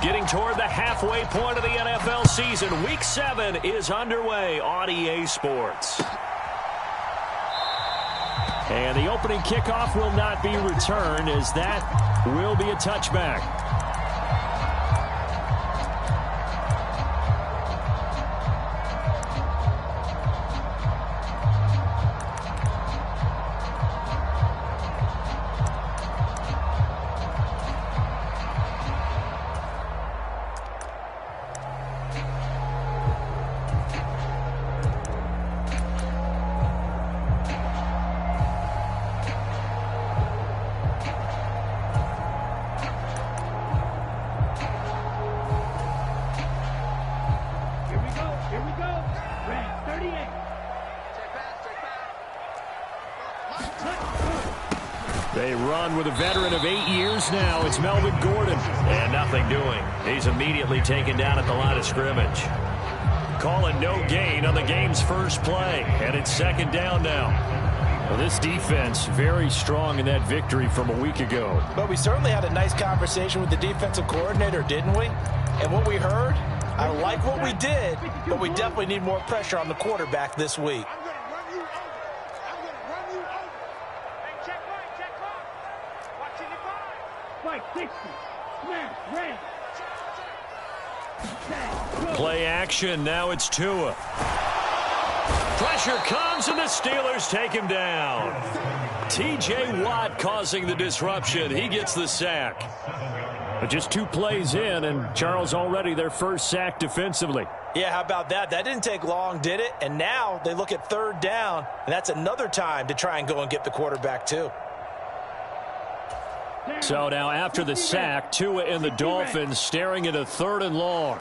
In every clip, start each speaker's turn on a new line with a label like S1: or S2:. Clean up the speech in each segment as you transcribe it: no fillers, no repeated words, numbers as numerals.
S1: Getting toward the halfway point of the NFL season. Week 7 is underway on EA Sports. And the opening kickoff will not be returned, as that will be a touchback. They run with a veteran of 8 years now. It's Melvin Gordon. And nothing doing. He's immediately taken down at the line of scrimmage. Calling no gain on the game's first play. And it's second down now. Well, this defense very strong in that victory from a week ago.
S2: But we certainly had a nice conversation with the defensive coordinator, didn't we? And what we heard, I like what we did, but we definitely need more pressure on the quarterback this week.
S1: Play action. Now it's Tua. Pressure comes, and the Steelers take him down. T.J. Watt causing the disruption. He gets the sack. But just 2 plays in, and Charles already their first sack defensively.
S2: Yeah, how about that? That didn't take long, did it? And now they look at third down, and that's another time to try and go and get the quarterback too.
S1: So now after the sack, Tua and the Dolphins staring at a 3rd and long.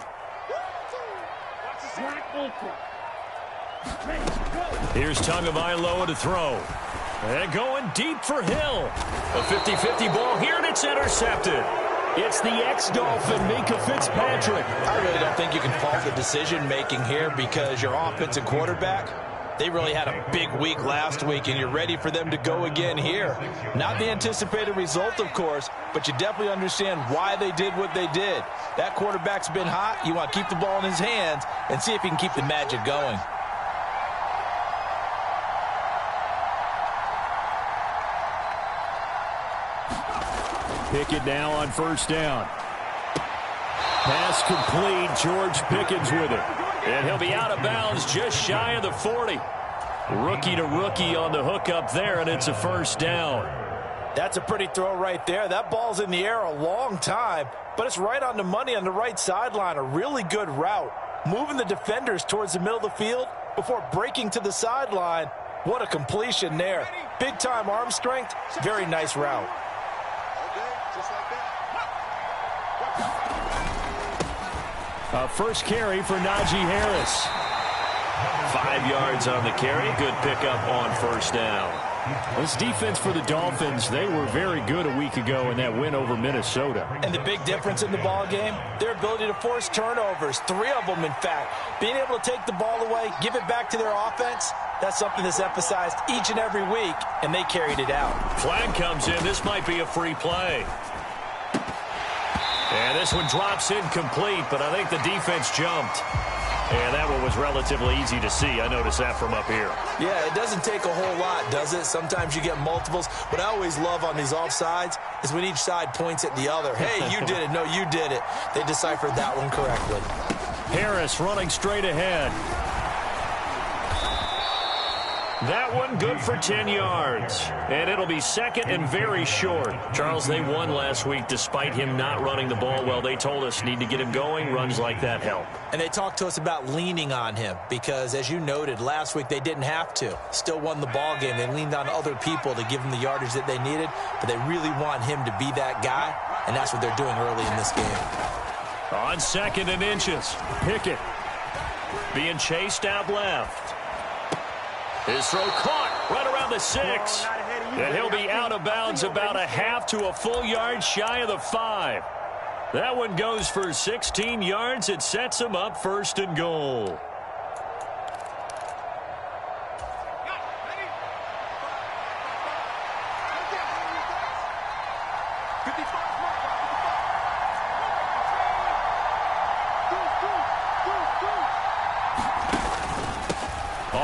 S1: Here's SIYL to throw. And going deep for Hill. A 50-50 ball here, and it's intercepted. It's the ex-Dolphin, Minkah Fitzpatrick.
S2: I really don't think you can fault the decision-making here, because your offensive quarterback, they really had a big week last week, and you're ready for them to go again here. Not the anticipated result, of course, but you definitely understand why they did what they did. That quarterback's been hot. You want to keep the ball in his hands and see if he can keep the magic going.
S1: Pickett now on first down. Pass complete. George Pickens with it. And he'll be out of bounds just shy of the 40. Rookie to rookie on the hook up there, and it's a first down.
S2: That's a pretty throw right there. That ball's in the air a long time, but it's right on the money on the right sideline. A really good route. Moving the defenders towards the middle of the field before breaking to the sideline. What a completion there. Big-time arm strength. Very nice route.
S1: First carry for Najee Harris.
S3: 5 yards on the carry. Good pickup on first down.
S1: This defense for the Dolphins, they were very good a week ago in that win over Minnesota.
S2: And the big difference in the ball game, their ability to force turnovers. 3 of them, in fact. Being able to take the ball away, give it back to their offense, that's something that's emphasized each and every week, and they carried it out.
S1: Flag comes in. This might be a free play. And this one drops incomplete, but I think the defense jumped. And that one was relatively easy to see. I noticed that from up here.
S2: Yeah, it doesn't take a whole lot, does it? Sometimes you get multiples. What I always love on these offsides is when each side points at the other. Hey, you did it. No, you did it. They deciphered that one correctly.
S1: Harris running straight ahead. That one good for 10 yards. And it'll be second and very short. Charles, they won last week despite him not running the ball well. They told us need to get him going. Runs like that help.
S2: And they talked to us about leaning on him because, as you noted, last week they didn't have to. Still won the ball game. They leaned on other people to give them the yardage that they needed, but they really want him to be that guy, and that's what they're doing early in this game.
S1: On second and inches, Pickett being chased out left. His throw caught right around the 6. And he'll be out of bounds about a half to a full yard shy of the 5. That one goes for 16 yards. It sets him up first and goal.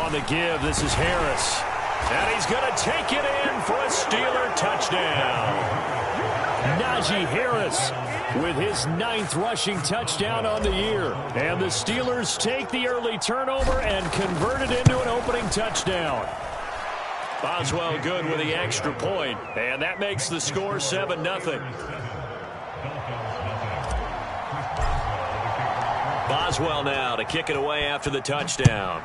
S1: On the give, this is Harris. And he's going to take it in for a Steeler touchdown. Najee Harris with his 9th rushing touchdown on the year. And the Steelers take the early turnover and convert it into an opening touchdown. Boswell good with the extra point, and that makes the score 7-0. Boswell now to kick it away after the touchdown.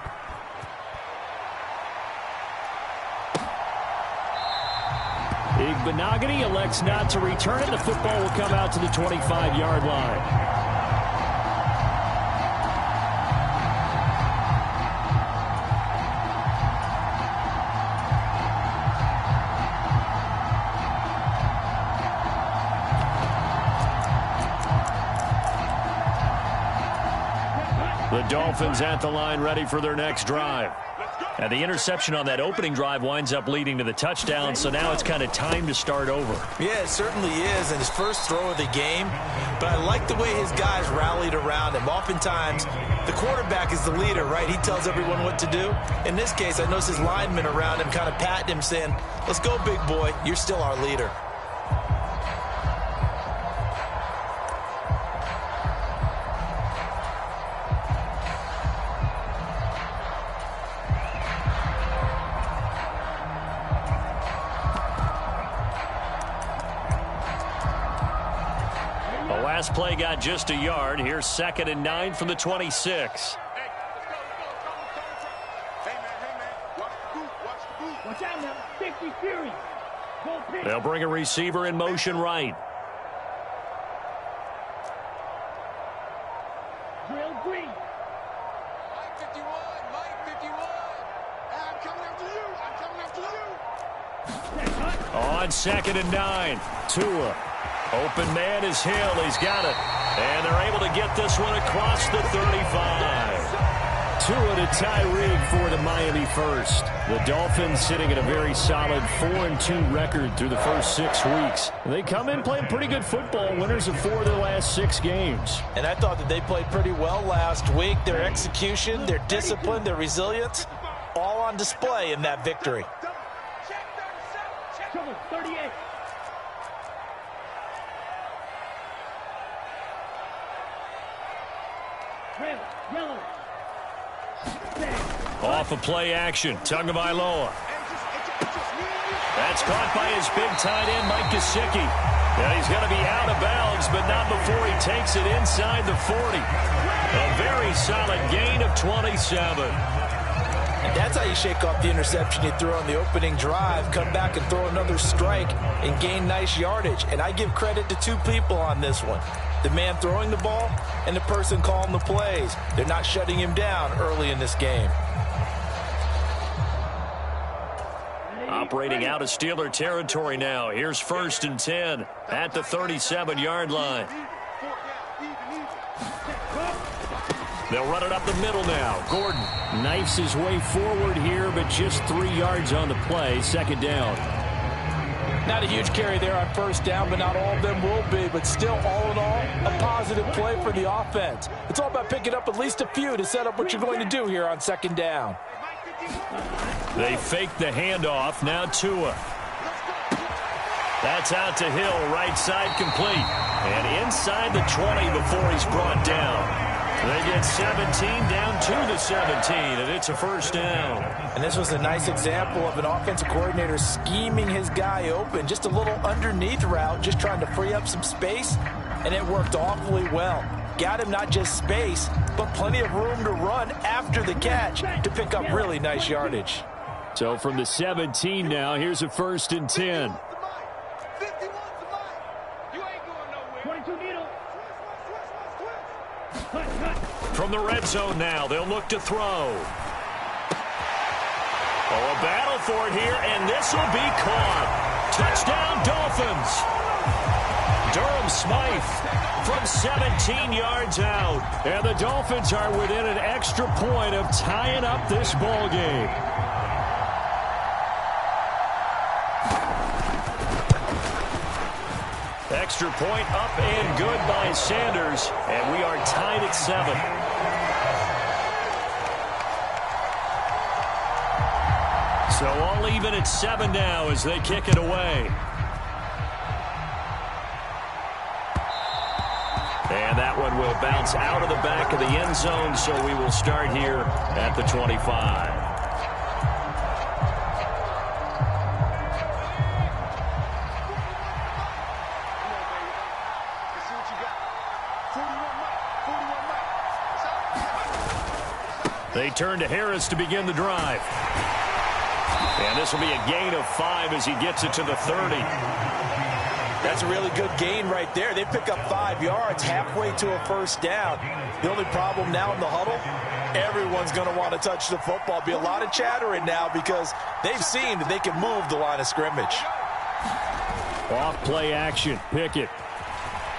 S1: Igbenogany elects not to return it. The football will come out to the 25-yard line. The Dolphins at the line ready for their next drive. And the interception on that opening drive winds up leading to the touchdown, so now it's kind of time to start over.
S2: Yeah, it certainly is, and his first throw of the game. But I like the way his guys rallied around him. Oftentimes, the quarterback is the leader, right? He tells everyone what to do. In this case, I noticed his linemen around him kind of patting him, saying, "Let's go, big boy. You're still our leader."
S1: Last play got just a yard. Here's 2nd and 9 from the 26. They'll bring a receiver in motion right.
S4: Drill green. Mike 51, Mike 51. I'm coming after you. I'm coming after you.
S1: On 2nd and 9. Tua. Open man is Hill. He's got it. And they're able to get this one across the 35. Tua to Tyreek for the Miami first. The Dolphins sitting at a very solid 4-2 record through the first 6 weeks. They come in playing pretty good football, winners of 4 of their last 6 games.
S2: And I thought that they played pretty well last week. Their execution, their discipline, their resilience, all on display in that victory.
S4: Check 38. Red, yellow.
S1: Off of play action, Tagovailoa. That's caught by his big tight end, Mike Gesicki. And he's going to be out of bounds, but not before he takes it inside the 40. A very solid gain of 27.
S2: And that's how you shake off the interception you threw on the opening drive, come back and throw another strike and gain nice yardage. And I give credit to 2 people on this one. The man throwing the ball and the person calling the plays. They're not shutting him down early in this game.
S1: Operating out of Steeler territory now. Here's 1st and 10 at the 37-yard line. They'll run it up the middle now. Gordon knifes his way forward here, but just 3 yards on the play. 2nd down.
S2: Not a huge carry there on 1st down, but not all of them will be. But still, all in all, a positive play for the offense. It's all about picking up at least a few to set up what you're going to do here on 2nd down.
S1: They fake the handoff. Now Tua. That's out to Hill, right side complete. And inside the 20 before he's brought down. They get 17 down to the 17, and it's a 1st down.
S2: And this was a nice example of an offensive coordinator scheming his guy open. Just a little underneath route, just trying to free up some space, and it worked awfully well. Got him not just space, but plenty of room to run after the catch to pick up really nice yardage.
S1: So from the 17 now, here's a 1st and 10.
S4: 22 needle.
S1: From the red zone now, they'll look to throw. Oh, a battle for it here, and this will be caught. Touchdown, Dolphins. Durham Smythe from 17 yards out. And the Dolphins are within an extra point of tying up this ball game. Extra point up and good by Sanders, and we are tied at 7. So all even at 7 now as they kick it away. And that one will bounce out of the back of the end zone, so we will start here at the 25. They turn to Harris to begin the drive. And this will be a gain of 5 as he gets it to the 30.
S2: That's a really good gain right there. They pick up 5 yards halfway to a first down. The only problem now in the huddle, everyone's going to want to touch the football. Be a lot of chattering now because they've seen that they can move the line of scrimmage.
S1: Off play action. Pickett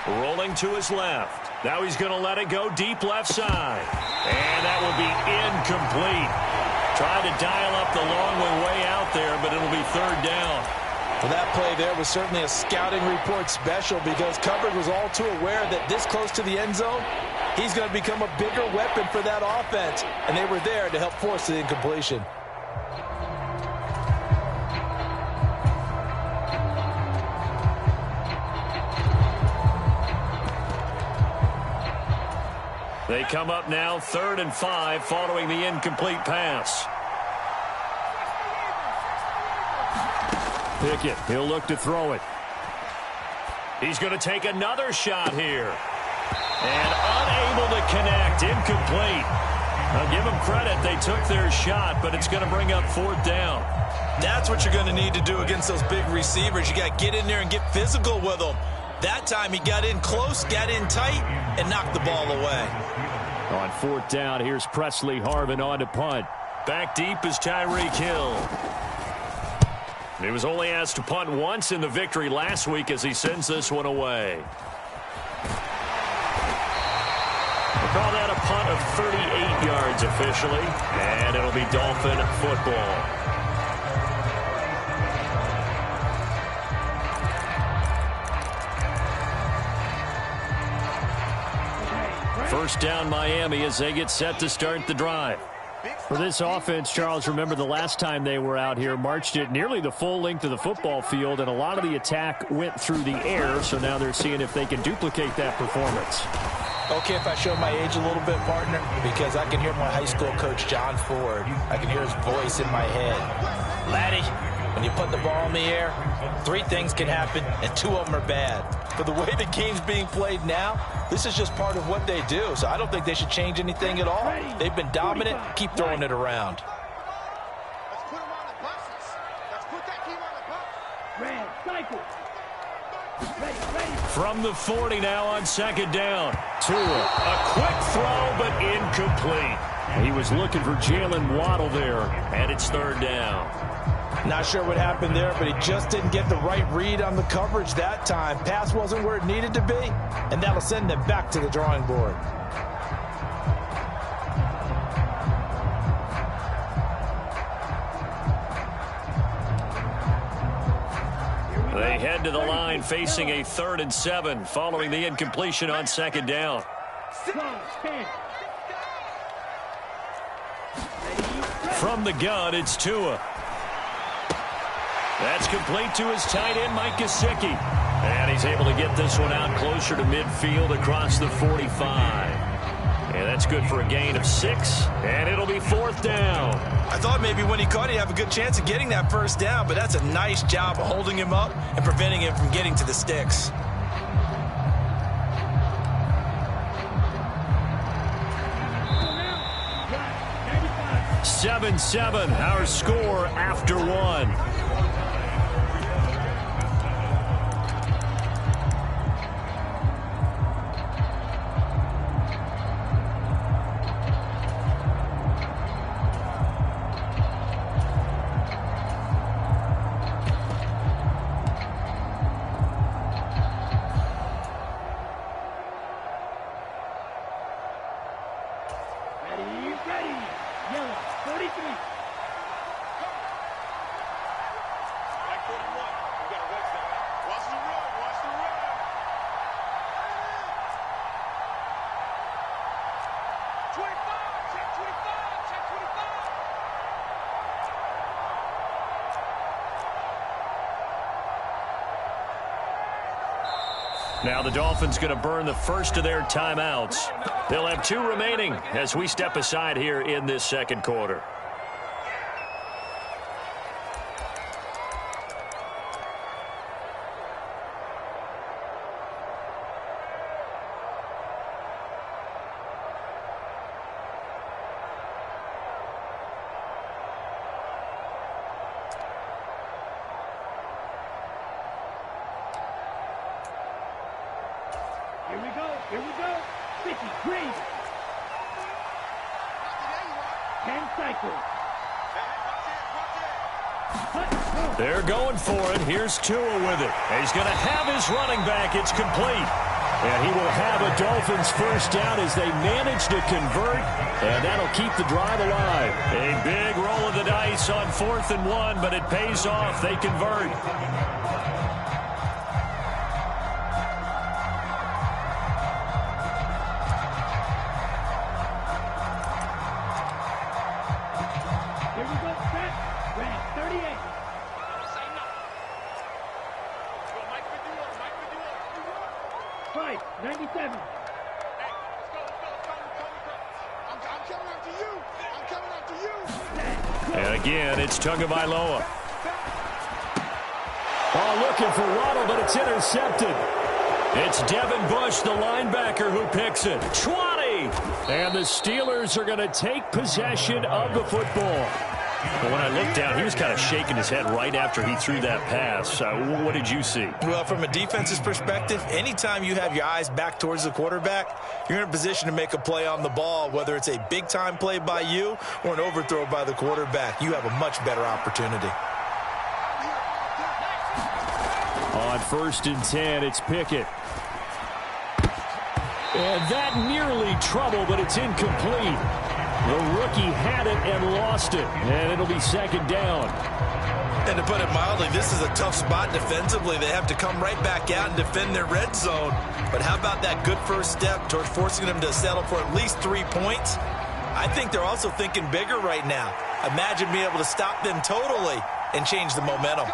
S1: rolling to his left. Now he's going to let it go deep left side. And that will be incomplete. Tried to dial up the long way out there, but it'll be 3rd down.
S2: Well, that play there was certainly a scouting report special because coverage was all too aware that this close to the end zone, he's going to become a bigger weapon for that offense. And they were there to help force the incompletion.
S1: They come up now 3rd and 5 following the incomplete pass. Pickett, he'll look to throw it. He's going to take another shot here. And unable to connect, incomplete. I'll give them credit, they took their shot, but it's going to bring up 4th down.
S2: That's what you're going to need to do against those big receivers. You got to get in there and get physical with them. That time he got in close, got in tight, and knocked the ball away.
S1: On 4th down, here's Presley Harvin on to punt. Back deep is Tyreek Hill. He was only asked to punt once in the victory last week as he sends this one away. We'll call that a punt of 38 yards officially, and it'll be Dolphin football. First down Miami as they get set to start the drive. For this offense, Charles, remember the last time they were out here, marched it nearly the full length of the football field, and a lot of the attack went through the air, so now they're seeing if they can duplicate that performance.
S2: Okay, if I show my age a little bit, partner, because I can hear my high school coach, John Ford. I can hear his voice in my head. Laddie, when you put the ball in the air, 3 things can happen, and 2 of them are bad. But the way the game's being played now, this is just part of what they do. So I don't think they should change anything at all. They've been dominant. Keep throwing it around.
S4: Let's put them on the buses. Let's put that team on the bus.
S1: From the 40 now on 2nd down. Tua, a quick throw, but incomplete. He was looking for Jalen Waddle there, and it's 3rd down.
S2: Not sure what happened there, but he just didn't get the right read on the coverage that time. Pass wasn't where it needed to be, and that'll send them back to the drawing board.
S1: They head to the line facing a 3rd and 7 following the incompletion on 2nd down. From the gun, it's Tua. That's complete to his tight end, Mike Gesicki. And he's able to get this one out closer to midfield across the 45. And that's good for a gain of 6, and it'll be 4th down.
S2: I thought maybe when he caught it, he'd have a good chance of getting that first down, but that's a nice job of holding him up and preventing him from getting to the sticks.
S1: Seven, our score after 1. Now the Dolphins going to burn the first of their timeouts. They'll have 2 remaining as we step aside here in this second quarter.
S5: Here we go. 53. 10 cycles.
S1: They're going for it. Here's Tua with it. And he's going to have his running back. It's complete. And he will have a Dolphins first down as they manage to convert. And that'll keep the drive alive. A big roll of the dice on 4th and 1, but it pays off. They convert. And again, it's Tagovailoa. Oh, looking for Waddle, but it's intercepted. It's Devin Bush, the linebacker, who picks it. 20! And the Steelers are going to take possession of the football. But when I looked down, he was kind of shaking his head right after he threw that pass. What did you see?
S2: Well, from a defense's perspective, anytime you have your eyes back towards the quarterback, you're in a position to make a play on the ball, whether it's a big-time play by you or an overthrow by the quarterback. You have a much better opportunity.
S1: On 1st and 10, it's Pickett. And that nearly trouble, but it's incomplete. The rookie had it and lost it, and it'll be 2nd down.
S2: And to put it mildly, this is a tough spot defensively. They have to come right back out and defend their red zone. But how about that good first step towards forcing them to settle for at least 3 points? I think they're also thinking bigger right now. Imagine being able to stop them totally and change the momentum.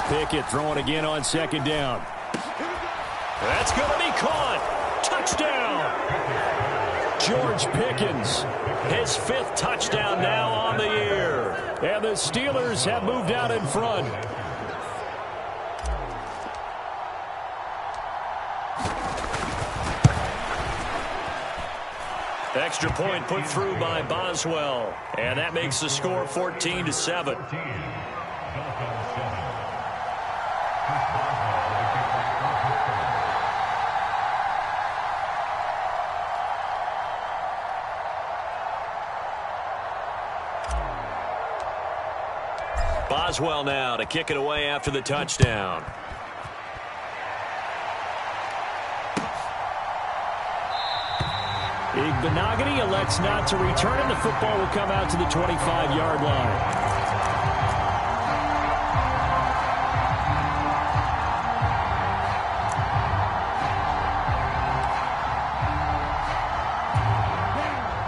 S1: Pickett throwing again on 2nd down. That's going to be caught. Touchdown. George Pickens, his 5th touchdown now on the year. And the Steelers have moved out in front. Extra point put through by Boswell. And that makes the score 14-7. Boswell now to kick it away after the touchdown. Igbenogany elects not to return, and the football will come out to the 25-yard line.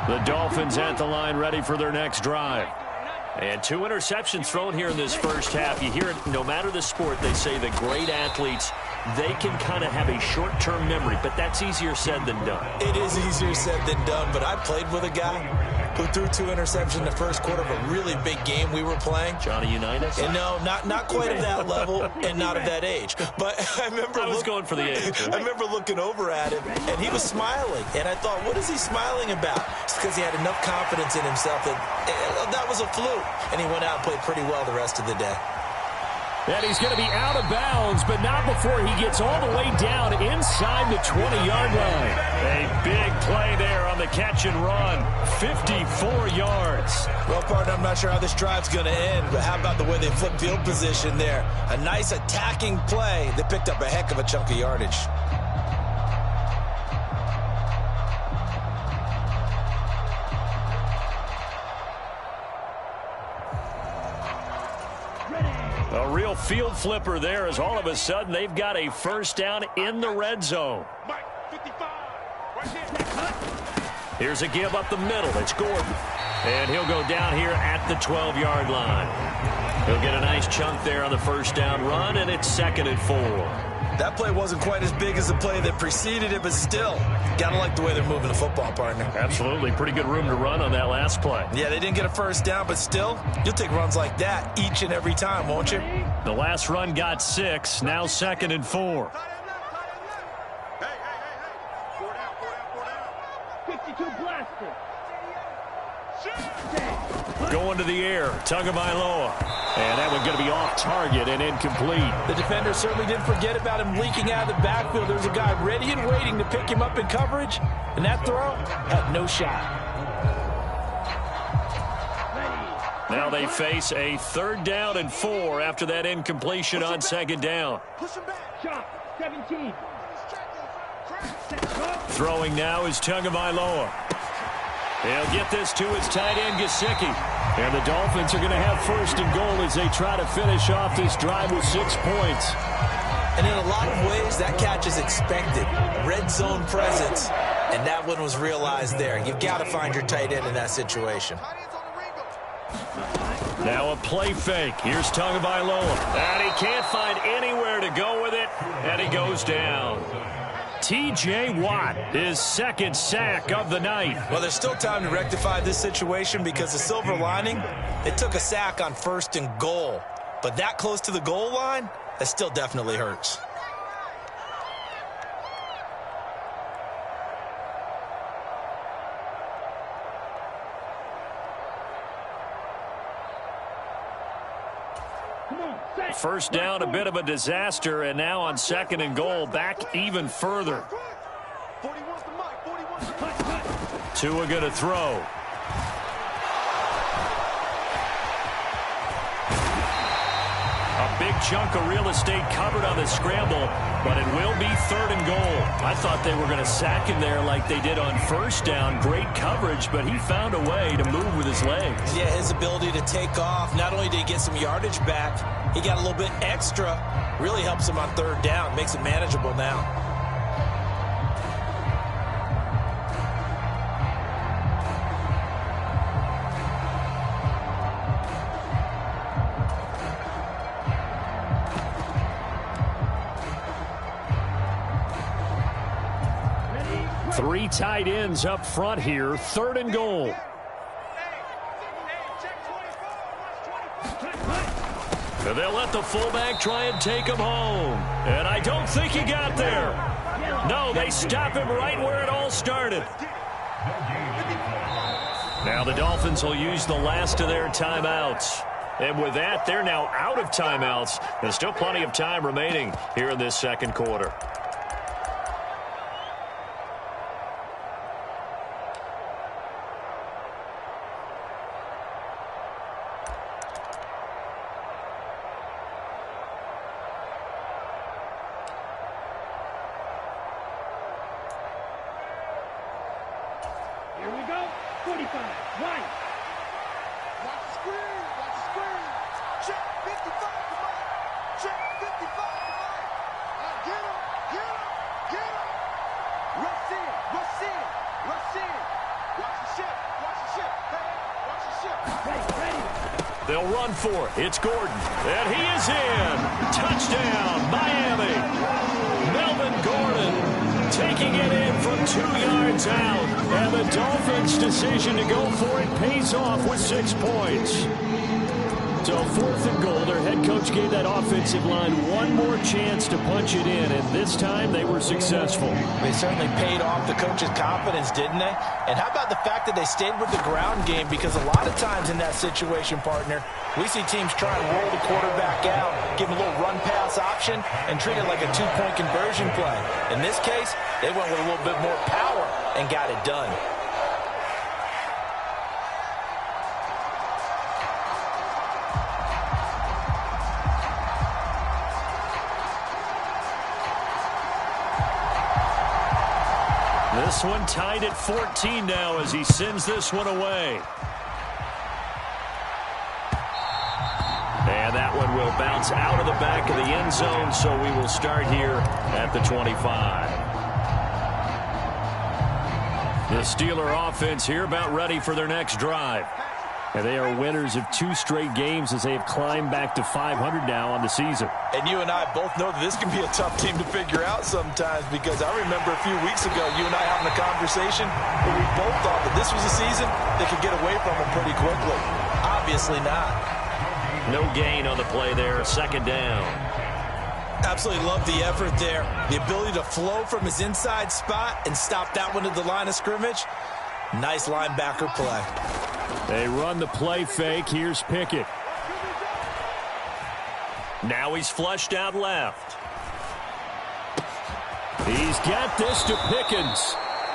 S1: The Dolphins at the line ready for their next drive. And 2 interceptions thrown here in this first half. You hear it, no matter the sport, they say the great athletes, they can kind of have a short-term memory, but that's easier said than done.
S2: It is easier said than done, but I played with a guy who threw 2 interceptions in the first quarter of a really big game we were playing.
S1: Johnny Unitas?
S2: And no, not quite of that level and not of that age. But I was
S1: going for the age.
S2: I remember looking over at him, and he was smiling. And I thought, what is he smiling about? It's because he had enough confidence in himself that was a fluke. And he went out and played pretty well the rest of the day.
S1: And he's going to be out of bounds, but not before he gets all the way down inside the 20-yard line. A big play there on the catch and run. 54 yards.
S2: Well, partner, I'm not sure how this drive's going to end, but how about the way they flipped field position there? A nice attacking play that picked up a heck of a chunk of yardage.
S1: A real field flipper there as all of a sudden they've got a first down in the red zone. Here's a give up the middle. It's Gordon. And he'll go down here at the 12-yard line. He'll get a nice chunk there on the first down run, and it's 2nd and 4.
S2: That play wasn't quite as big as the play that preceded it, but still, gotta like the way they're moving the football, partner.
S1: Absolutely. Pretty good room to run on that last play.
S2: Yeah, they didn't get a first down, but still, you'll take runs like that each and every time, won't you?
S1: The last run got 6. Now 2nd and 4.
S4: Hey. 4 down.
S5: 52 blaster.
S1: Going to the air. Tagovailoa. And that one going to be off target and incomplete.
S2: The defender certainly didn't forget about him leaking out of the backfield. There's a guy ready and waiting to pick him up in coverage, and that throw had no shot.
S1: Now they face a 3rd down and 4 after that incompletion on 2nd down.
S4: Push him back.
S5: Shot. 17.
S1: Throwing now is Tagovailoa. He'll get this to his tight end, Gesicki. And the Dolphins are going to have 1st and goal as they try to finish off this drive with 6 points.
S2: And in a lot of ways, that catch is expected. Red zone presence, and that one was realized there. You've got to find your tight end in that situation.
S1: Now a play fake. Here's Tagovailoa. And he can't find anywhere to go with it, and he goes down. T.J. Watt, his 2nd sack of the night.
S2: Well, there's still time to rectify this situation because the silver lining, it took a sack on 1st and goal. But that close to the goal line, that still definitely hurts.
S1: First down, a bit of a disaster, and now on 2nd and goal, back even further. Tua going to throw. A big chunk of real estate covered on the scramble, but it will be 3rd and goal. I thought they were going to sack him there like they did on 1st down. Great coverage, but he found a way to move with his legs.
S2: Yeah, his ability to take off, not only did he get some yardage back, he got a little bit extra. Really helps him on 3rd down, makes it manageable now.
S1: Three tight ends up front here, 3rd and goal. They'll let the fullback try and take him home. And I don't think he got there. No, they stop him right where it all started. Now the Dolphins will use the last of their timeouts. And with that, they're now out of timeouts. There's still plenty of time remaining here in this 2nd quarter.
S5: Here we go. 45. Right.
S4: Watch the screen. Watch the screen. Check 55 to Mike. Check 55 to Mike. Get him. Get him. Get him. Rush in. Rush in. Rush in. Watch the ship. Watch the ship. Hey, watch the ship.
S5: Ready.
S1: They'll run for it. It's Gordon. And he is in. Touchdown, Miami. Melvin Gordon taking it in from 2 yards out. And the Dolphins' decision to go for it pays off with 6 points. So 4th and goal, their head coach gave that offensive line one more chance to punch it in, and this time they were successful.
S2: They certainly paid off the coach's confidence, didn't they? And how about the fact that they stayed with the ground game? Because a lot of times in that situation, partner, we see teams try and roll the quarterback out, give him a little run-pass option, and treat it like a 2-point conversion play. In this case, they went with a little bit more power and got it done.
S1: This one tied at 14 now as he sends this one away. And that one will bounce out of the back of the end zone, so we will start here at the 25. The Steeler offense here about ready for their next drive. And they are winners of 2 straight games as they have climbed back to 500 now on the season.
S2: And you and I both know that this can be a tough team to figure out sometimes, because I remember a few weeks ago you and I having a conversation where we both thought that this was a season they could get away from them pretty quickly. Obviously not.
S1: No gain on the play there. Second down.
S2: Absolutely love the effort there. The ability to flow from his inside spot and stop that one at the line of scrimmage. Nice linebacker play.
S1: They run the play fake. Here's Pickett. Now he's flushed out left. He's got this to Pickens.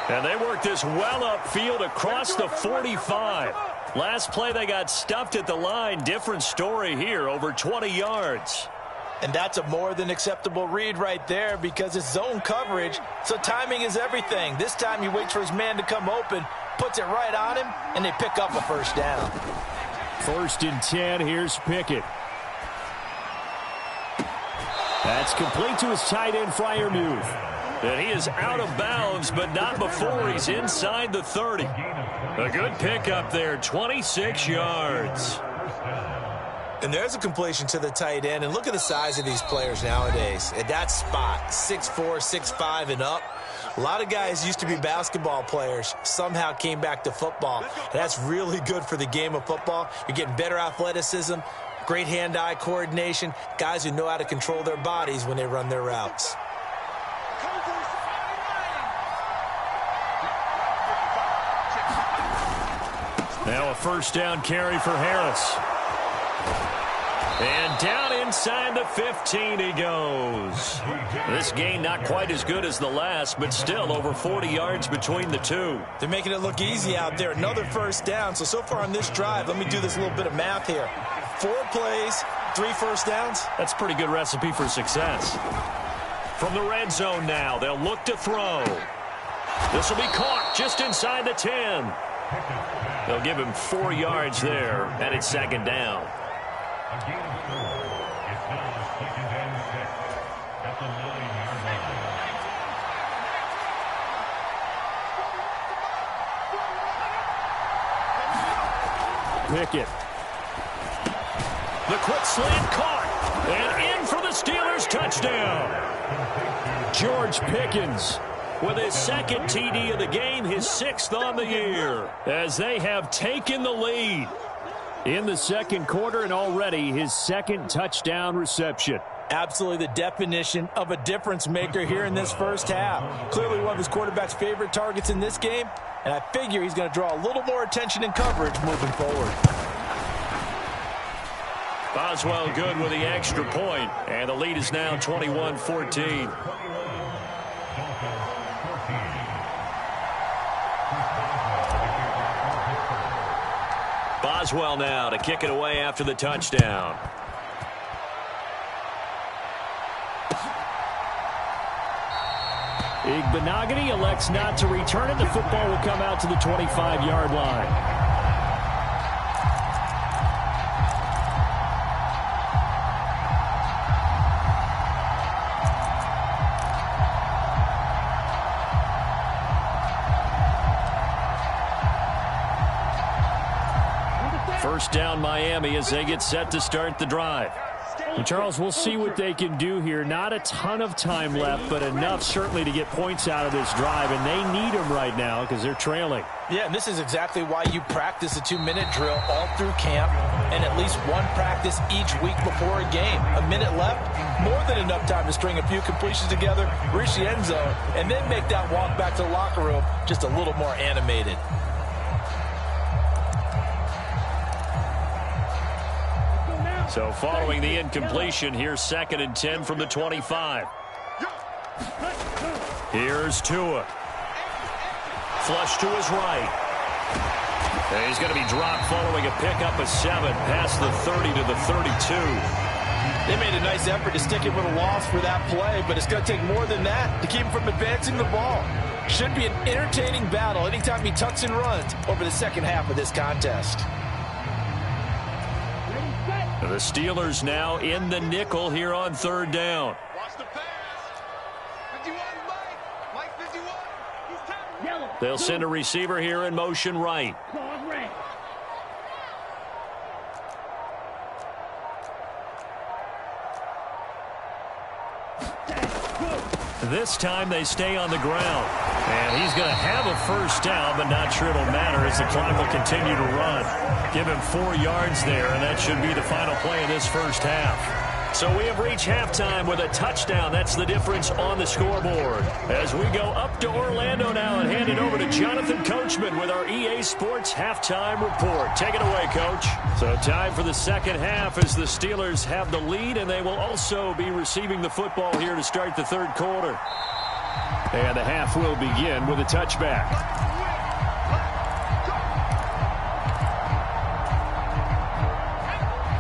S1: And they work this well upfield across the 45. Last play they got stuffed at the line. Different story here, over 20 yards.
S2: And that's a more than acceptable read right there, because it's zone coverage, so timing is everything. This time he waits for his man to come open, puts it right on him, and they pick up a first down.
S1: 1st and 10, here's Pickett. That's complete to his tight end, Freiermuth. And he is out of bounds, but not before he's inside the 30. A good pickup there, 26 yards.
S2: And there's a completion to the tight end. And look at the size of these players nowadays. At that spot, 6'4", 6'5", and up. A lot of guys used to be basketball players, somehow came back to football. And that's really good for the game of football. You're getting better athleticism, great hand-eye coordination, guys who know how to control their bodies when they run their routes.
S1: Now a first down carry for Harris. And down inside the 15 he goes. This gain not quite as good as the last, but still over 40 yards between the two.
S2: They're making it look easy out there. Another first down. So far on this drive, let me do this little bit of math here. 4 plays, 3 first downs.
S1: That's a pretty good recipe for success. From the red zone now, they'll look to throw. This will be caught just inside the 10. They'll give him 4 yards there, and it's second down. Pickett. The quick slant caught. And in for the Steelers touchdown. George Pickens with his 2nd TD of the game, his 6th on the year, as they have taken the lead in the second quarter, and already his 2nd touchdown reception.
S2: Absolutely the definition of a difference maker here in this first half. Clearly one of his quarterback's favorite targets in this game, and I figure he's going to draw a little more attention and coverage moving forward.
S1: Boswell good with the extra point, and the lead is now 21-14. Boswell now to kick it away after the touchdown. Igbenogany elects not to return it. The football will come out to the 25-yard line. First down Miami as they get set to start the drive. And Charles, we'll see what they can do here. Not a ton of time left, but enough certainly to get points out of this drive, and they need them right now because they're trailing.
S2: Yeah, and this is exactly why you practice a 2-minute drill all through camp and at least one practice each week before a game. A minute left, more than enough time to string a few completions together, reach the end zone, and then make that walk back to the locker room just a little more animated.
S1: So following the incompletion, here's 2nd and 10 from the 25. Here's Tua. Flush to his right. And he's going to be dropped following a pickup of 7 past the 30 to the 32.
S2: They made a nice effort to stick him with a loss for that play, but it's going to take more than that to keep him from advancing the ball. Should be an entertaining battle anytime he tucks and runs over the second half of this contest.
S1: The Steelers now in the nickel here on 3rd down.
S4: Watch the pass. 51, Mike. Mike 51. He's tapped.
S5: Yellow.
S1: They'll send a receiver here in motion right.
S5: Call red.
S1: This time they stay on the ground. And he's going to have a first down, but not sure it'll matter as the clock will continue to run. Give him 4 yards there, and that should be the final play of this first half. So we have reached halftime with a touchdown. That's the difference on the scoreboard. As we go up to Orlando now and hand it over to Jonathan Coachman with our EA Sports Halftime Report. Take it away, Coach. So time for the second half as the Steelers have the lead, and they will also be receiving the football here to start the third quarter. And the half will begin with a touchback.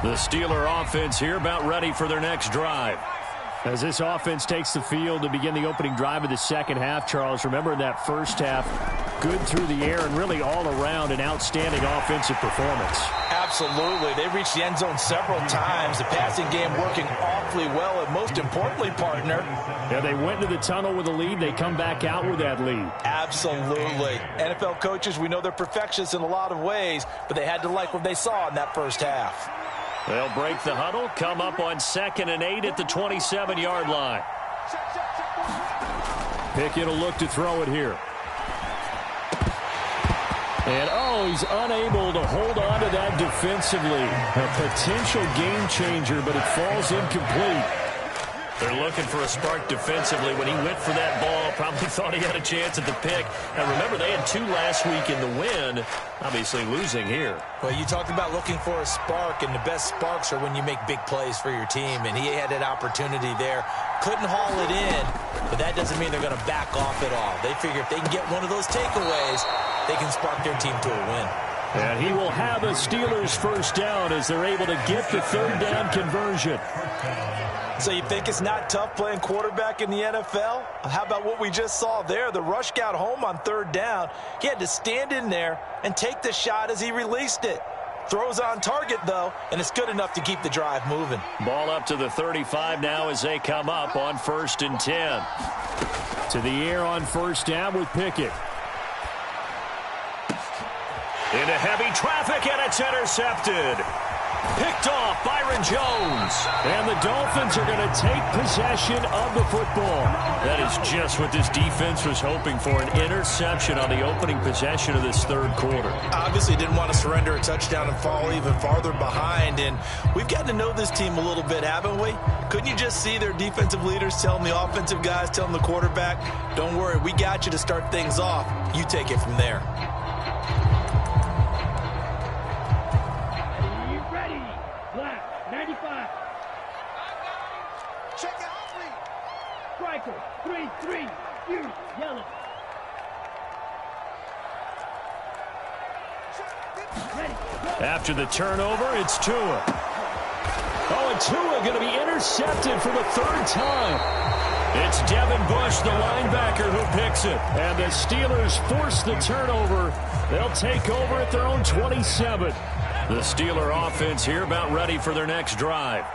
S1: The Steeler offense here about ready for their next drive. As this offense takes the field to begin the opening drive of the second half, Charles, remember in that first half, good through the air and really all around an outstanding offensive performance.
S2: Absolutely. They reached the end zone several times. The passing game working awfully well, and most importantly, partner.
S1: Yeah, they went into the tunnel with a lead. They come back out with that lead.
S2: Absolutely. NFL coaches, we know they're perfectionists in a lot of ways, but they had to like what they saw in that first half.
S1: They'll break the huddle, come up on 2nd and 8 at the 27-yard line. Pickett will look to throw it here. And, he's unable to hold on to that defensively. A potential game changer, but it falls incomplete. They're looking for a spark defensively. When he went for that ball, probably thought he had a chance at the pick. And remember, they had 2 last week in the win, obviously losing here.
S2: Well, you talked about looking for a spark, and the best sparks are when you make big plays for your team, and he had that opportunity there. Couldn't haul it in, but that doesn't mean they're going to back off at all. They figure if they can get one of those takeaways, they can spark their team to a win.
S1: And he will have a Steelers first down as they're able to get the third down conversion.
S2: So you think it's not tough playing quarterback in the NFL? How about what we just saw there? The rush got home on third down. He had to stand in there and take the shot as he released it. Throws on target, though, and it's good enough to keep the drive moving.
S1: Ball up to the 35 now as they come up on 1st and 10. To the air on first down with Pickett. Into heavy traffic, and it's intercepted. Picked off Byron Jones. And the Dolphins are going to take possession of the football. That is just what this defense was hoping for, an interception on the opening possession of this third quarter.
S2: Obviously didn't want to surrender a touchdown and fall even farther behind. And we've got to know this team a little bit, haven't we? Couldn't you just see their defensive leaders telling the offensive guys, telling the quarterback, don't worry, we got you to start things off. You take it from there.
S5: Striker, 3-3, you, yellow. Ready, go.
S1: After the turnover, it's Tua. And Tua going to be intercepted for the 3rd time. It's Devin Bush, the linebacker, who picks it. And the Steelers force the turnover. They'll take over at their own 27. The Steeler offense here about ready for their next drive.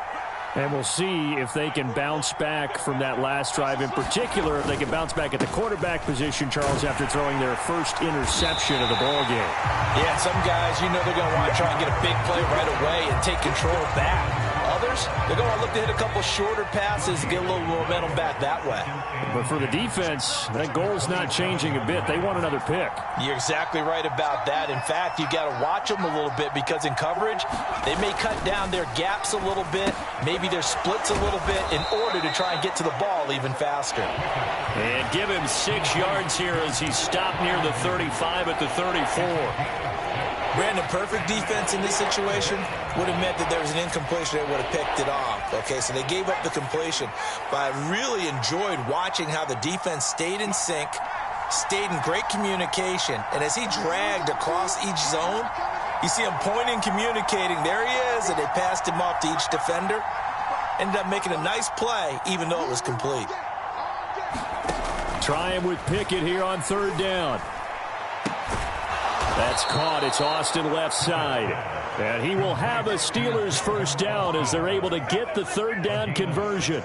S1: And we'll see if they can bounce back from that last drive. In particular, if they can bounce back at the quarterback position, Charles, after throwing their first interception of the ballgame.
S2: Yeah, some guys, you know they're going to want to try and get a big play right away and take control back. Others, they're going to look to hit a couple shorter passes, get a little momentum back that way.
S1: But for the defense, that goal's not changing a bit. They want another pick.
S2: You're exactly right about that. In fact, you got to watch them a little bit because in coverage, they may cut down their gaps a little bit, maybe their splits a little bit in order to try and get to the ball even faster.
S1: And give him 6 yards here as he stopped near the 35 at the 34.
S2: Brandon, perfect defense in this situation would have meant that there was an incompletion that would have picked it off. Okay, so they gave up the completion. But I really enjoyed watching how the defense stayed in sync, stayed in great communication, and as he dragged across each zone, you see him pointing, communicating. There he is, and they passed him off to each defender. Ended up making a nice play, even though it was complete.
S1: Try him with Pickett here on 3rd down. That's caught. It's Austin left side. And he will have a Steelers first down as they're able to get the 3rd down conversion.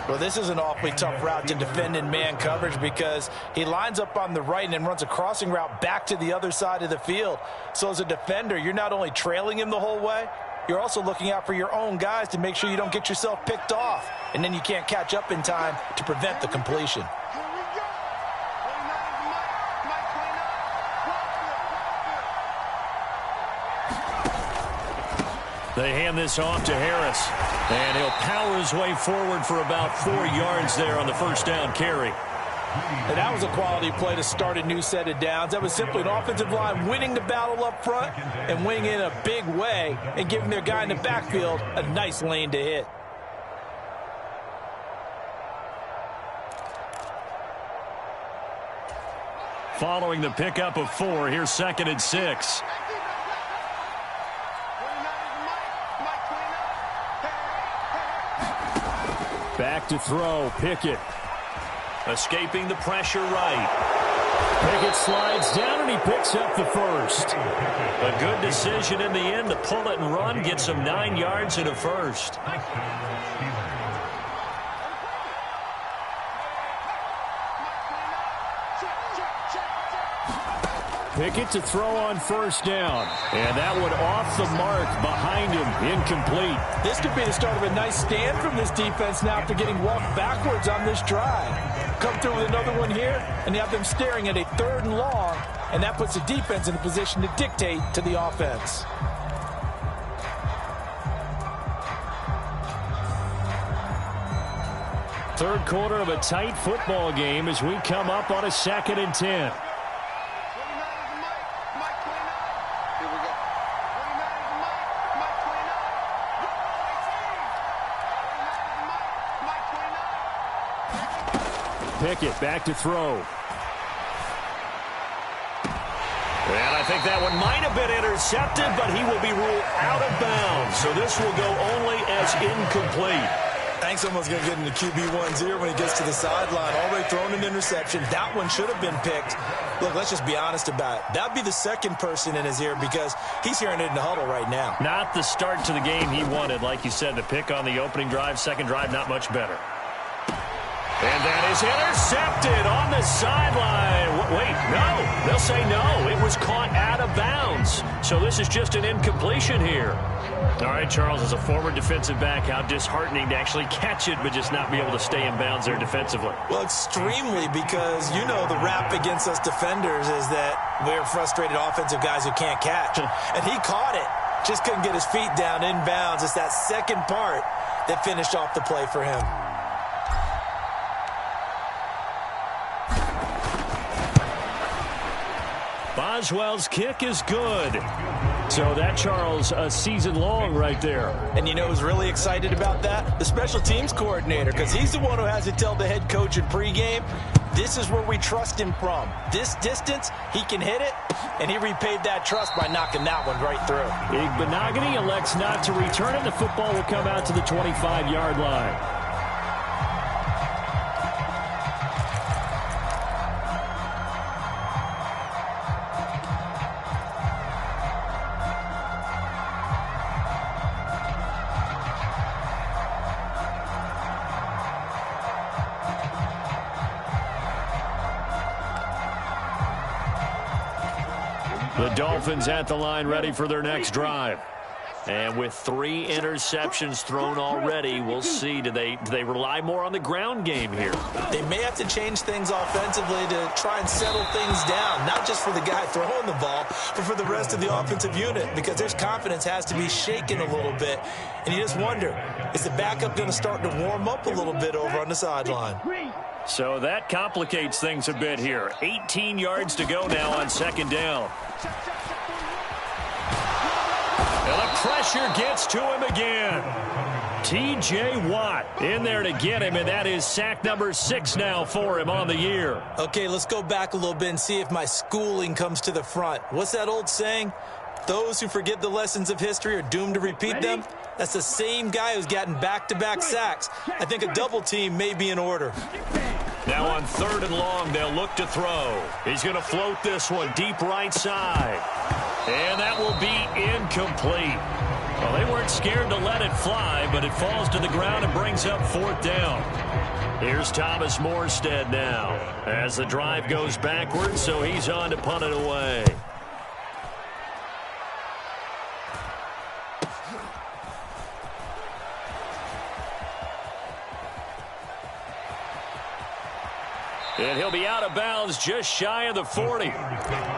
S2: Well, this is an awfully tough route to defend in man coverage because he lines up on the right and then runs a crossing route back to the other side of the field. So as a defender, you're not only trailing him the whole way, you're also looking out for your own guys to make sure you don't get yourself picked off. And then you can't catch up in time to prevent the completion.
S1: They hand this off to Harris, and he'll power his way forward for about 4 yards there on the first down carry.
S2: And that was a quality play to start a new set of downs. That was simply an offensive line winning the battle up front and winning in a big way and giving their guy in the backfield a nice lane to hit.
S1: Following the pickup of 4, here's 2nd and 6. Back to throw, Pickett. Escaping the pressure right. Pickett slides down and he picks up the first. A good decision in the end to pull it and run, gets him 9 yards and a first. Pickett to throw on first down. And that one off the mark behind him, incomplete.
S2: This could be the start of a nice stand from this defense now after getting walked backwards on this drive. Come through with another one here, and you have them staring at a 3rd and long, and that puts the defense in a position to dictate to the offense.
S1: Third quarter of a tight football game as we come up on a 2nd and 10. Pickett back to throw. And I think that one might have been intercepted, but he will be ruled out of bounds. So this will go only as incomplete.
S2: I think someone's going to get into QB1-0 when he gets to the sideline. Already thrown an interception. That one should have been picked. Look, let's just be honest about it. That would be the second person in his ear because he's hearing it in the huddle right now.
S1: Not the start to the game he wanted. Like you said, the pick on the opening drive, second drive, not much better. And that is intercepted on the sideline. Wait, no. They'll say no. It was caught out of bounds. So this is just an incompletion here. All right, Charles, as a former defensive back, how disheartening to actually catch it but just not be able to stay in bounds there defensively.
S2: Well, extremely, because you know the rap against us defenders is that we're frustrated offensive guys who can't catch. And he caught it. Just couldn't get his feet down in bounds. It's that second part that finished off the play for him.
S1: Boswell's kick is good. So that, Charles, a season long right there.
S2: And you know who's really excited about that? The special teams coordinator, because he's the one who has to tell the head coach in pregame, this is where we trust him from. This distance, he can hit it, and he repaid that trust by knocking that one right through.
S1: Igbenogany elects not to return it. The football will come out to the 25-yard line. The Dolphins at the line ready for their next drive. And with 3 interceptions thrown already, we'll see. Do they rely more on the ground game here?
S2: They may have to change things offensively to try and settle things down, not just for the guy throwing the ball, but for the rest of the offensive unit, because their confidence has to be shaken a little bit. And you just wonder, is the backup going to start to warm up a little bit over on the sideline?
S1: So that complicates things a bit here. 18 yards to go now on second down. And the pressure gets to him again. T.J. Watt in there to get him, and that is sack number 6 now for him on the year.
S2: Okay, let's go back a little bit and see if my schooling comes to the front. What's that old saying? Those who forget the lessons of history are doomed to repeat them. That's the same guy who's gotten back-to-back sacks. I think a double team may be in order.
S1: Now on 3rd and long, they'll look to throw. He's going to float this one deep right side. And that will be incomplete. Well, they weren't scared to let it fly, but it falls to the ground and brings up 4th down. Here's Thomas Morstead now as the drive goes backwards, so he's on to punt it away. And he'll be out of bounds just shy of the 40.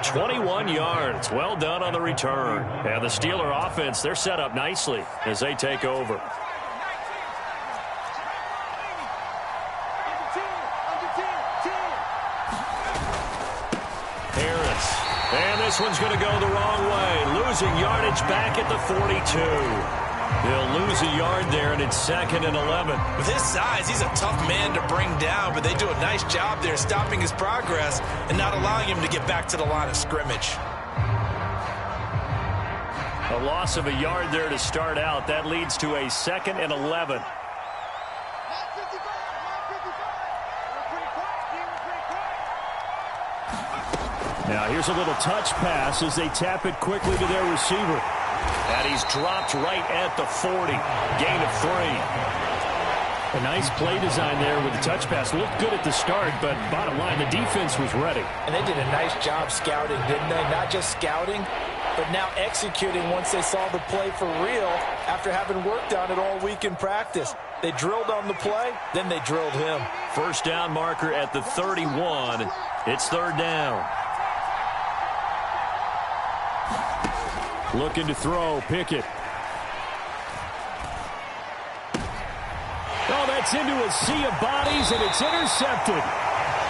S1: 21 yards. Well done on the return. And the Steeler offense, they're set up nicely as they take over. Harris. And this one's going to go the wrong way. Losing yardage back at the 42. He'll lose a yard there, and it's 2nd and 11.
S2: With his size, he's a tough man to bring down, but they do a nice job there stopping his progress and not allowing him to get back to the line of scrimmage.
S1: A loss of a yard there to start out. That leads to a 2nd and 11. Now here's a little touch pass as they tap it quickly to their receiver. And he's dropped right at the 40. Gain of 3. A nice play design there with the touch pass. Looked good at the start, but bottom line, the defense was ready.
S2: And they did a nice job scouting, didn't they? Not just scouting, but now executing once they saw the play for real after having worked on it all week in practice. They drilled on the play, then they drilled him.
S1: 1st down marker at the 31. It's 3rd down. Looking to throw, Pickett. Oh, that's into a sea of bodies, and it's intercepted.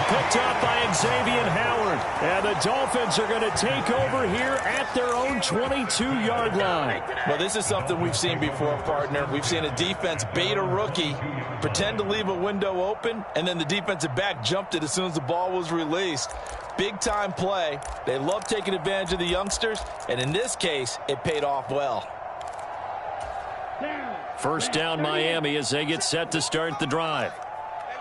S1: Picked up by Xavier Howard. And the Dolphins are going to take over here at their own 22-yard line.
S2: Well, this is something we've seen before, partner. We've seen a defense bait a rookie, pretend to leave a window open, and then the defensive back jumped it as soon as the ball was released. Big-time play. They love taking advantage of the youngsters, and in this case, it paid off well.
S1: 1st down, Miami, as they get set to start the drive.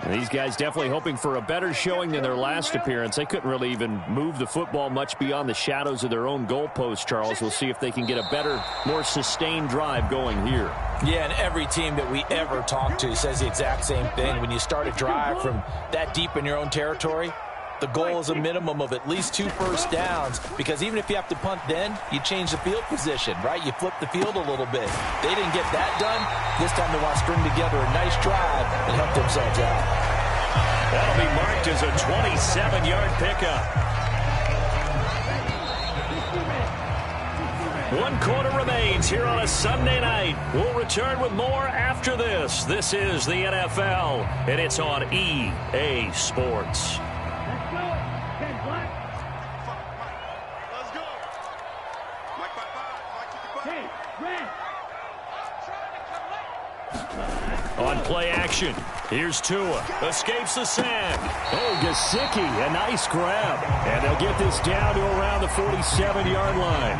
S1: And these guys definitely hoping for a better showing than their last appearance. They couldn't really even move the football much beyond the shadows of their own goalpost, Charles. We'll see if they can get a better, more sustained drive going here.
S2: Yeah, and every team that we ever talk to says the exact same thing. When you start a drive from that deep in your own territory, the goal is a minimum of at least 2 first downs, because even if you have to punt then, you change the field position, right? You flip the field a little bit. They didn't get that done. This time they want to string together a nice drive and help themselves out.
S1: That'll be marked as a 27-yard pickup. 1 quarter remains here on a Sunday night. We'll return with more after this. This is the NFL, and it's on EA Sports. On play action, here's Tua. Escapes the sack. Oh, Gesicki, a nice grab. And they'll get this down to around the 47-yard line.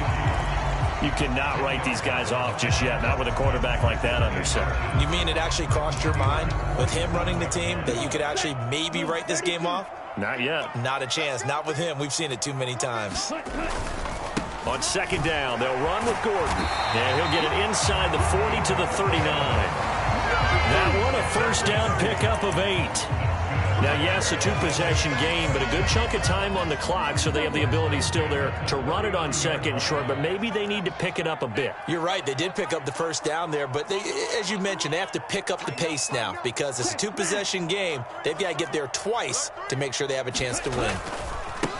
S1: You cannot write these guys off just yet, not with a quarterback like that under center.
S2: You mean it actually crossed your mind with him running the team that you could actually maybe write this game off?
S1: Not yet.
S2: Not a chance. Not with him. We've seen it too many times.
S1: On 2nd down, they'll run with Gordon. And he'll get it inside the 40 to the 39. That one, a 1st down pickup of 8. Now, yes, a 2-possession game, but a good chunk of time on the clock, so they have the ability still there to run it on 2nd and short, but maybe they need to pick it up a bit.
S2: You're right. They did pick up the 1st down there, but they, as you mentioned, they have to pick up the pace now because it's a 2-possession game. They've got to get there twice to make sure they have a chance to win.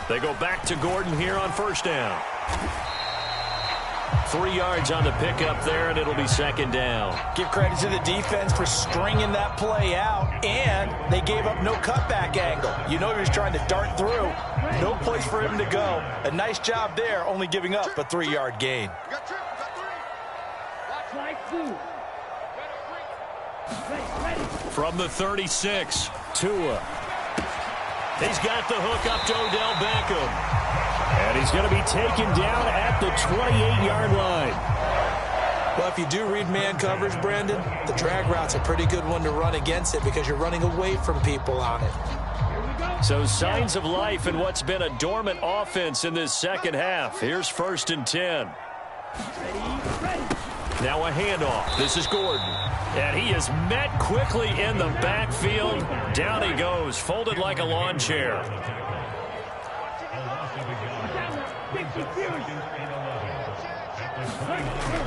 S1: They go back to Gordon here on 1st down. 3 yards on the pickup there, and it'll be 2nd down.
S2: Give credit to the defense for stringing that play out, and they gave up no cutback angle. You know he was trying to dart through. No place for him to go. A nice job there, only giving up a 3-yard gain.
S1: From the 36, Tua. He's got the hook up to Odell Beckham. And he's going to be taken down at the 28-yard line.
S2: Well, if you do read man coverage, Brandon, the drag route's a pretty good one to run against it because you're running away from people on it.
S1: So signs of life in what's been a dormant offense in this 2nd half. Here's 1st and 10. Now a handoff. This is Gordon. And he is met quickly in the backfield. Down he goes, folded like a lawn chair.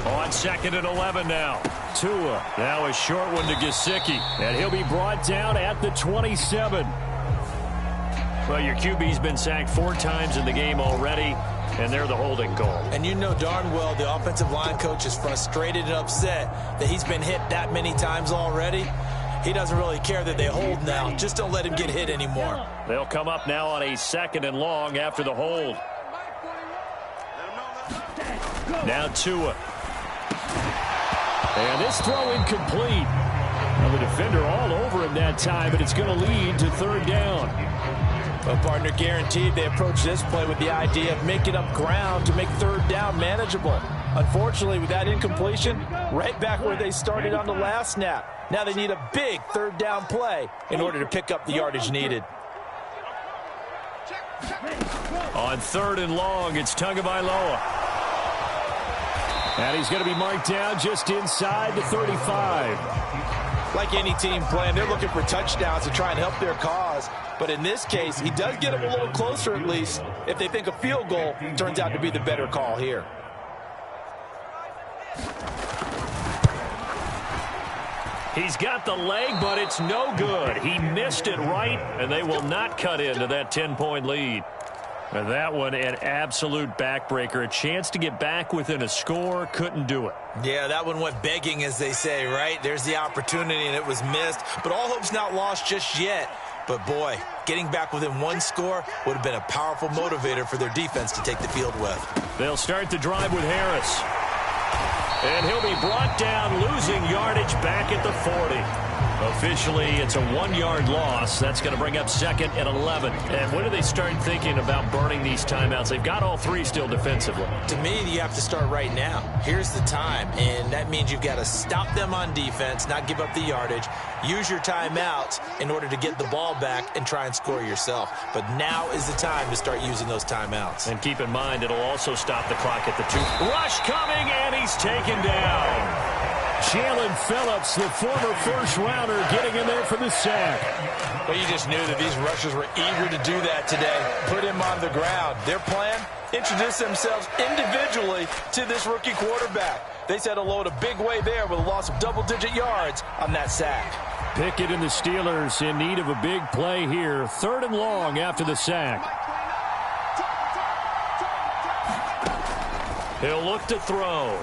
S1: On 2nd and 11 now. Tua. Now a short one to Gesicki. And he'll be brought down at the 27. Well, your QB's been sacked 4 times in the game already, and they're the holding call.
S2: And you know darn well the offensive line coach is frustrated and upset that he's been hit that many times already. He doesn't really care that they hold now. Just don't let him get hit anymore.
S1: They'll come up now on a 2nd and long after the hold. Now Tua. And this throw incomplete. Well, the defender all over him that time, but it's going to lead to 3rd down.
S2: Well, partner, guaranteed they approach this play with the idea of making up ground to make 3rd down manageable. Unfortunately, with that incompletion, right back where they started on the last snap. Now they need a big 3rd down play in order to pick up the yardage needed.
S1: On 3rd and long, it's Tagovailoa. And he's going to be marked down just inside the 35.
S2: Like any team playing, they're looking for touchdowns to try and help their cause. But in this case, he does get them a little closer at least if they think a field goal turns out to be the better call here.
S1: He's got the leg, but it's no good. He missed it right, and they will not cut into that 10-point lead. And that one, an absolute backbreaker. A chance to get back within a score, couldn't do it.
S2: Yeah, that one went begging, as they say, right? There's the opportunity, and it was missed. But all hope's not lost just yet. But, boy, getting back within 1 score would have been a powerful motivator for their defense to take the field with.
S1: They'll start the drive with Harris. And he'll be brought down, losing yardage back at the 40. Officially, it's a 1-yard loss. That's going to bring up 2nd and 11. And when do they start thinking about burning these timeouts? They've got all 3 still defensively.
S2: To me, you have to start right now. Here's the time, and that means you've got to stop them on defense, not give up the yardage. Use your timeouts in order to get the ball back and try and score yourself. But now is the time to start using those timeouts.
S1: And keep in mind, it'll also stop the clock at the 2. Rush coming, and he's taken down. Jalen Phillips, the former first-rounder, getting in there for the sack.
S2: Well, you just knew that these rushers were eager to do that today. Put him on the ground. Their plan, introduce themselves individually to this rookie quarterback. They set a load a big way there with a loss of double-digit yards on that sack.
S1: Pickett and the Steelers in need of a big play here. 3rd and long after the sack. He'll look to throw.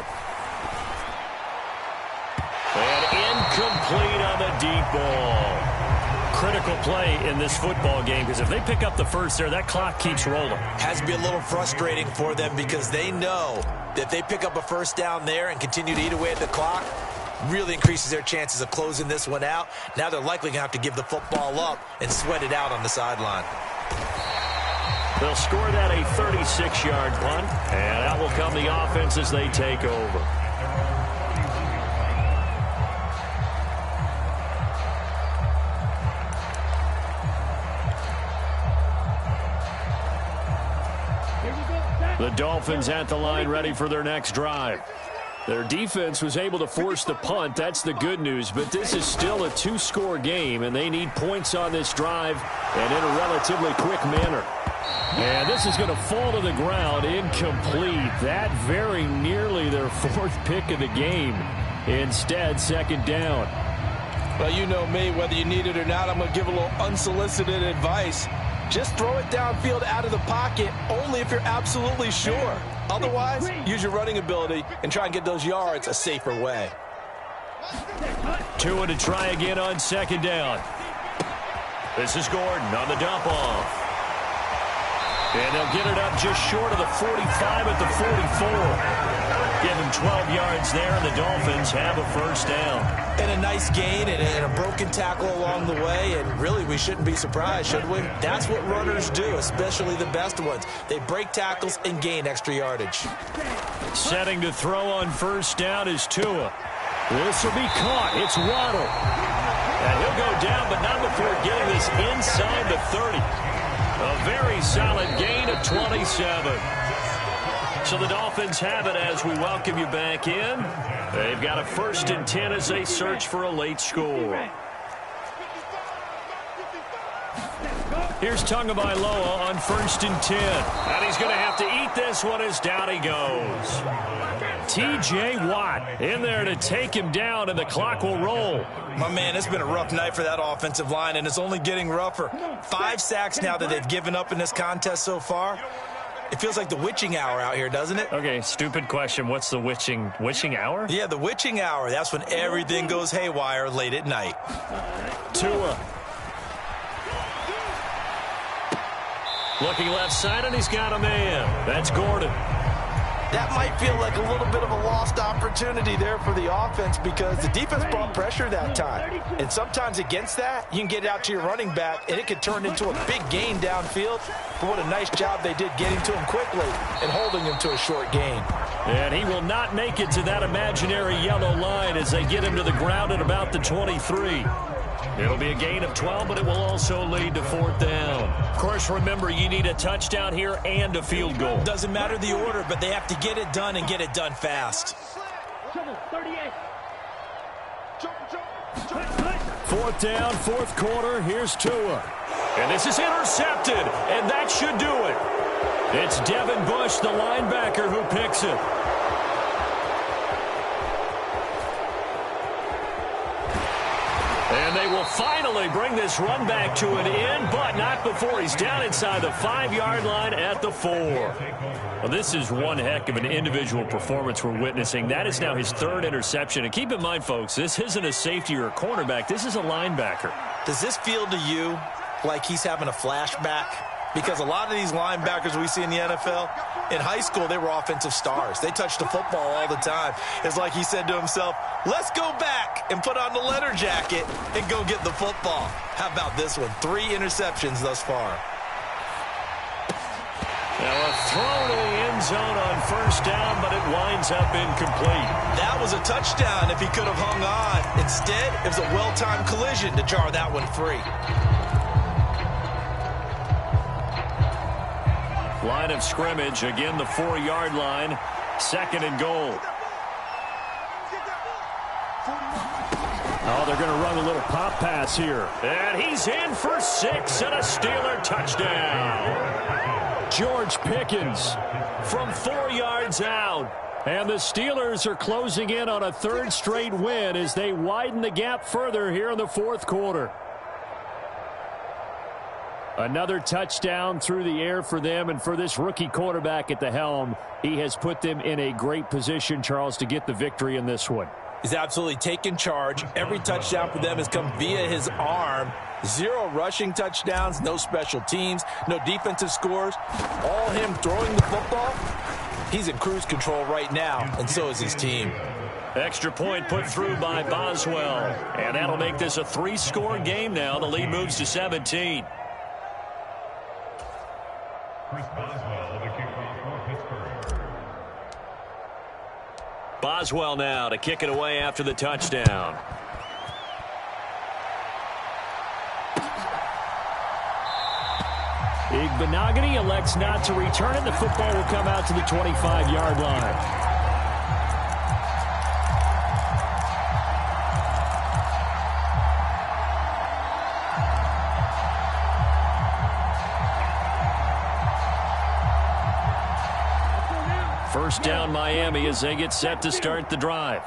S1: And incomplete on the deep ball. Critical play in this football game, because if they pick up the first there, that clock keeps rolling.
S2: Has to be a little frustrating for them because they know that if they pick up a first down there and continue to eat away at the clock, really increases their chances of closing this one out. Now they're likely going to have to give the football up and sweat it out on the sideline.
S1: They'll score that a 36-yard punt, and out will come the offense as they take over. The Dolphins at the line ready for their next drive. Their defense was able to force the punt. That's the good news. But this is still a 2-score game, and they need points on this drive and in a relatively quick manner. And this is going to fall to the ground, incomplete. That very nearly their 4th pick of the game. Instead, 2nd down.
S2: Well, you know me, whether you need it or not, I'm going to give a little unsolicited advice. Just throw it downfield out of the pocket only if you're absolutely sure. Otherwise, use your running ability and try and get those yards a safer way.
S1: Tua to try again on 2nd down. This is Gordon on the dump off. And they'll get it up just short of the 45 at the 44. Give him 12 yards there, and the Dolphins have a first down.
S2: And a nice gain and a broken tackle along the way, and really we shouldn't be surprised, should we? That's what runners do, especially the best ones. They break tackles and gain extra yardage.
S1: Setting to throw on first down is Tua. This will be caught. It's Waddle. And he'll go down, but not before getting this inside the 30. A very solid gain of 27. So the Dolphins have it as we welcome you back in. They've got a 1st and 10 as they search for a late score. Here's Tagovailoa on 1st and 10. And he's going to have to eat this one as down he goes. T.J. Watt in there to take him down, and the clock will roll.
S2: My man, it's been a rough night for that offensive line, and it's only getting rougher. 5 sacks now that they've given up in this contest so far. It feels like the witching hour out here, doesn't it?
S1: Okay, stupid question. What's the witching hour?
S2: Yeah, the witching hour. That's when everything goes haywire late at night.
S1: Tua. Looking left side, and he's got a man. That's Gordon.
S2: That might feel like a little bit of a lost opportunity there for the offense because the defense brought pressure that time. And sometimes against that, you can get out to your running back, and it could turn into a big gain downfield. But what a nice job they did getting to him quickly and holding him to a short gain.
S1: And he will not make it to that imaginary yellow line as they get him to the ground at about the 23. It'll be a gain of 12, but it will also lead to 4th down. Of course, remember, you need a touchdown here and a field goal.
S2: Doesn't matter the order, but they have to get it done and get it done fast.
S1: 4th down, 4th quarter. Here's Tua. And this is intercepted, and that should do it. It's Devin Bush, the linebacker, who picks it. And they will finally bring this run back to an end, but not before he's down inside the 5-yard line at the 4. Well, this is one heck of an individual performance we're witnessing. That is now his 3rd interception. And keep in mind, folks, this isn't a safety or a cornerback. This is a linebacker.
S2: Does this feel to you like he's having a flashback? Because a lot of these linebackers we see in the NFL, in high school, they were offensive stars. They touched the football all the time. It's like he said to himself, let's go back and put on the leather jacket and go get the football. How about this one? 3 interceptions thus far.
S1: Now a throw to the end zone on 1st down, but it winds up incomplete.
S2: That was a touchdown if he could have hung on. Instead, it was a well-timed collision to jar that one free.
S1: Line of scrimmage, again the 4-yard line, 2nd and goal. Oh, they're going to run a little pop pass here. And he's in for 6 and a Steeler touchdown. George Pickens from 4 yards out. And the Steelers are closing in on a 3rd straight win as they widen the gap further here in the 4th quarter. Another touchdown through the air for them, and for this rookie quarterback at the helm, he has put them in a great position, Charles, to get the victory in this one.
S2: He's absolutely taken charge. Every touchdown for them has come via his arm. 0 rushing touchdowns, no special teams, no defensive scores. All him throwing the football. He's in cruise control right now, and so is his team.
S1: Extra point put through by Boswell, and that'll make this a 3-score game now. The lead moves to 17. Boswell now to kick it away after the touchdown. Igbenogany elects not to return it. The football will come out to the 25-yard line. First down Miami as they get set to start the drive.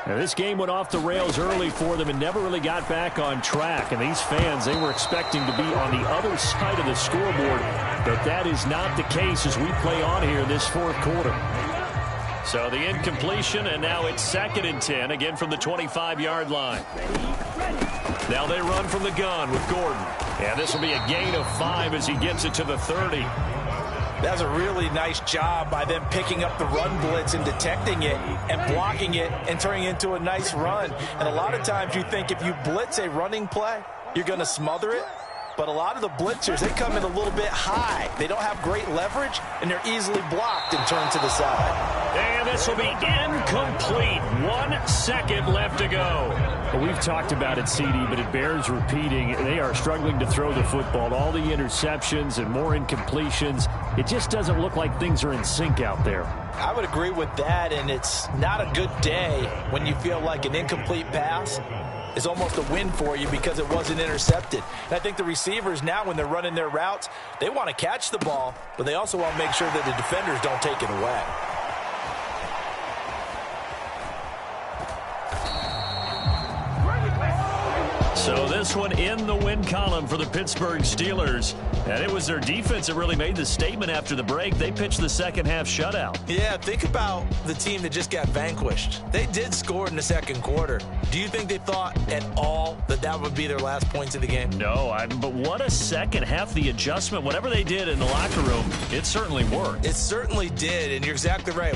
S1: Now, this game went off the rails early for them and never really got back on track. And these fans, they were expecting to be on the other side of the scoreboard. But that is not the case as we play on here this 4th quarter. So the incompletion, and now it's 2nd and 10, again from the 25-yard line. Now they run from the gun with Gordon. And this will be a gain of 5 as he gets it to the 30.
S2: That's a really nice job by them picking up the run blitz and detecting it and blocking it and turning it into a nice run. And a lot of times you think if you blitz a running play, you're going to smother it. But a lot of the blitzers, they come in a little bit high. They don't have great leverage, and they're easily blocked and turned to the side.
S1: And this will be incomplete. 1 second left to go.
S3: Well, we've talked about it, CD, but it bears repeating. They are struggling to throw the football. All the interceptions and more incompletions. It just doesn't look like things are in sync out there.
S2: I would agree with that, and it's not a good day when you feel like an incomplete pass is almost a win for you because it wasn't intercepted. And I think the receivers now, when they're running their routes, they want to catch the ball, but they also want to make sure that the defenders don't take it away.
S1: So this one in the win column for the Pittsburgh Steelers. And it was their defense that really made the statement after the break. They pitched the second half shutout.
S2: Yeah, think about the team that just got vanquished. They did score in the second quarter. Do you think they thought at all that that would be their last points of the game?
S1: No, but what a second half. The adjustment, whatever they did in the locker room, it certainly worked.
S2: It certainly did, and you're exactly right.